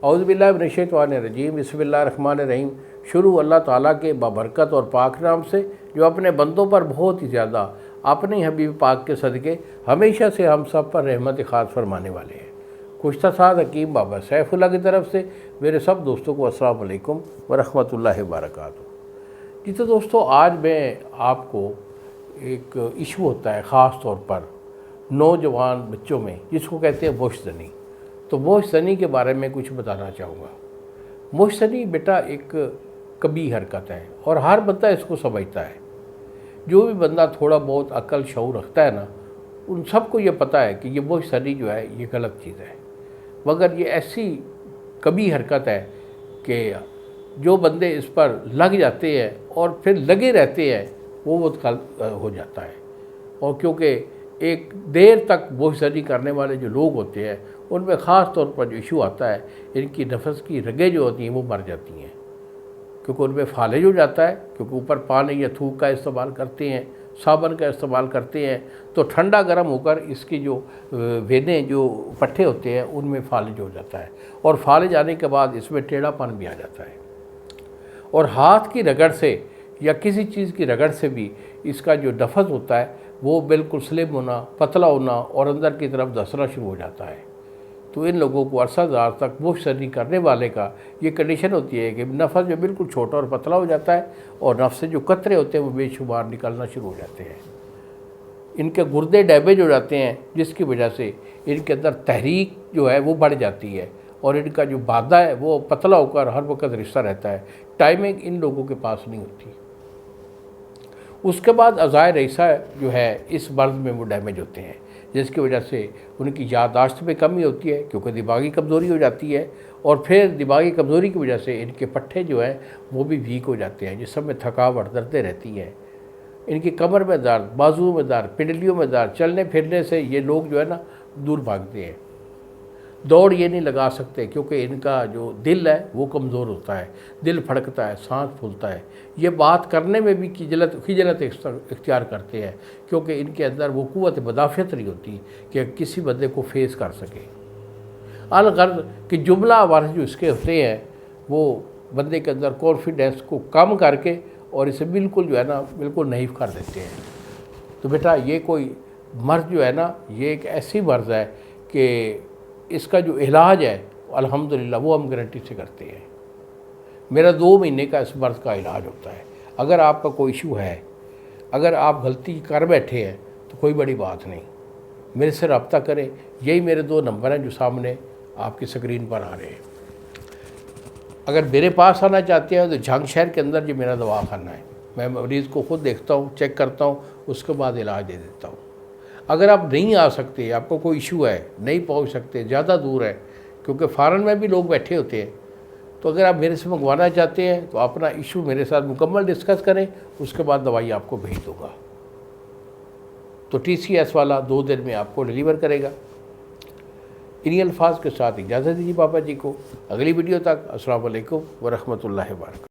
اعوذ باللہ من الشیطان الرجیم، بسم اللہ الرحمن الرحیم۔ شروع اللہ تعالیٰ کے بابرکت اور پاک نام سے جو اپنے بندوں پر بہت ہی زیادہ اپنے حبیب پاک کے صدقے ہمیشہ سے ہم سب پر رحمت خاص فرمانے والے ہیں۔ کشتہ ساز حکیم بابا سیف اللہ کی طرف سے میرے سب دوستوں کو السلام علیکم ورحمۃ اللہ وبرکاتہ۔ جی تو دوستو، آج میں آپ کو ایک ایشو ہوتا ہے خاص طور پر نوجوان بچوں میں، جس کو کہتے ہیں بوش زنی۔ تو بوش زنی کے بارے میں کچھ بتانا چاہوں گا۔ بوش زنی بیٹا ایک کبھی حرکت ہے اور ہر بندہ اس کو سمجھتا ہے۔ جو بھی بندہ تھوڑا بہت عقل شعور رکھتا ہے نا، ان سب کو یہ پتہ ہے کہ یہ بوش زنی جو ہے یہ غلط چیز ہے، مگر یہ ایسی کبھی حرکت ہے کہ جو بندے اس پر لگ جاتے ہیں اور پھر لگے رہتے ہیں وہ بہت غلط ہو جاتا ہے۔ اور کیونکہ ایک دیر تک بوش زنی کرنے والے جو لوگ ہوتے ہیں ان میں خاص طور پر جو ایشو آتا ہے، ان کی نفس کی رگیں جو ہوتی ہیں وہ مر جاتی ہیں، کیونکہ ان میں فالج ہو جاتا ہے، کیونکہ اوپر پانی یا تھوک کا استعمال کرتے ہیں، صابن کا استعمال کرتے ہیں، تو ٹھنڈا گرم ہو کر اس کی جو وینے جو پٹھے ہوتے ہیں ان میں فالج ہو جاتا ہے، اور فالج آنے کے بعد اس میں ٹیڑھا پن بھی آ جاتا ہے، اور ہاتھ کی رگڑ سے یا کسی چیز کی رگڑ سے بھی اس کا جو نفس ہوتا ہے وہ بالکل سلم ہونا، پتلا ہونا اور اندر کی طرف دھسنا شروع ہو جاتا ہے۔ تو ان لوگوں کو عرصہ دراز تک بوش زنی کرنے والے کا یہ کنڈیشن ہوتی ہے کہ نفس جو بالکل چھوٹا اور پتلا ہو جاتا ہے، اور نفس سے جو قطرے ہوتے ہیں وہ بے شمار نکلنا شروع ہو جاتے ہیں۔ ان کے گردے ڈیمیج ہو جاتے ہیں، جس کی وجہ سے ان کے اندر تحریک جو ہے وہ بڑھ جاتی ہے، اور ان کا جو مادہ ہے وہ پتلا ہو کر ہر وقت رشتہ رہتا ہے۔ ٹائمنگ ان لوگوں کے پاس نہیں ہوتی۔ اس کے بعد اعضائے رئیسہ جو ہے اس مرض میں وہ ڈیمیج ہوتے ہیں، جس کی وجہ سے ان کی یادداشت میں کمی ہوتی ہے، کیونکہ دماغی کمزوری ہو جاتی ہے، اور پھر دماغی کمزوری کی وجہ سے ان کے پٹھے جو ہیں وہ بھی ویک ہو جاتے ہیں، جس میں تھکاوٹ دردیں رہتی ہیں۔ ان کی کمر میں درد، بازو میں درد، پنڈلیوں میں درد، چلنے پھرنے سے یہ لوگ جو ہے نا دور بھاگتے ہیں۔ دوڑ یہ نہیں لگا سکتے کیونکہ ان کا جو دل ہے وہ کمزور ہوتا ہے، دل پھڑکتا ہے، سانس پھولتا ہے۔ یہ بات کرنے میں بھی خجلت اختیار کرتے ہیں، کیونکہ ان کے اندر وہ قوت مدافعت نہیں ہوتی کہ کسی بندے کو فیس کر سکے۔ الغرض کہ جملہ آور جو اس کے ہوتے ہیں وہ بندے کے اندر کانفیڈنس کو کم کر کے اور اسے بالکل جو ہے نا بالکل نحیف کر دیتے ہیں۔ تو بیٹا یہ کوئی مرض جو ہے نا یہ ایک ایسی مرض ہے کہ اس کا جو علاج ہے الحمدللہ وہ ہم گارنٹی سے کرتے ہیں۔ میرا 2 مہینے کا اس مرض کا علاج ہوتا ہے۔ اگر آپ کا کوئی ایشو ہے، اگر آپ غلطی کر بیٹھے ہیں تو کوئی بڑی بات نہیں، میرے سے رابطہ کریں۔ یہی میرے 2 نمبر ہیں جو سامنے آپ کی سکرین پر آ رہے ہیں۔ اگر میرے پاس آنا چاہتے ہیں تو جھنگ شہر کے اندر جو میرا دواخانہ ہے، میں مریض کو خود دیکھتا ہوں، چیک کرتا ہوں، اس کے بعد علاج دے دیتا ہوں۔ اگر آپ نہیں آ سکتے، آپ کو کوئی ایشو ہے، نہیں پہنچ سکتے، زیادہ دور ہے، کیونکہ فارن میں بھی لوگ بیٹھے ہوتے ہیں، تو اگر آپ میرے سے منگوانا چاہتے ہیں تو اپنا ایشو میرے ساتھ مکمل ڈسکس کریں، اس کے بعد دوائی آپ کو بھیج دوں گا۔ تو TCS والا 2 دن میں آپ کو ڈیلیور کرے گا۔ انہی الفاظ کے ساتھ اجازت دیجیے بابا جی کو۔ اگلی ویڈیو تک السلام علیکم ورحمۃ اللہ وبرکاتہ۔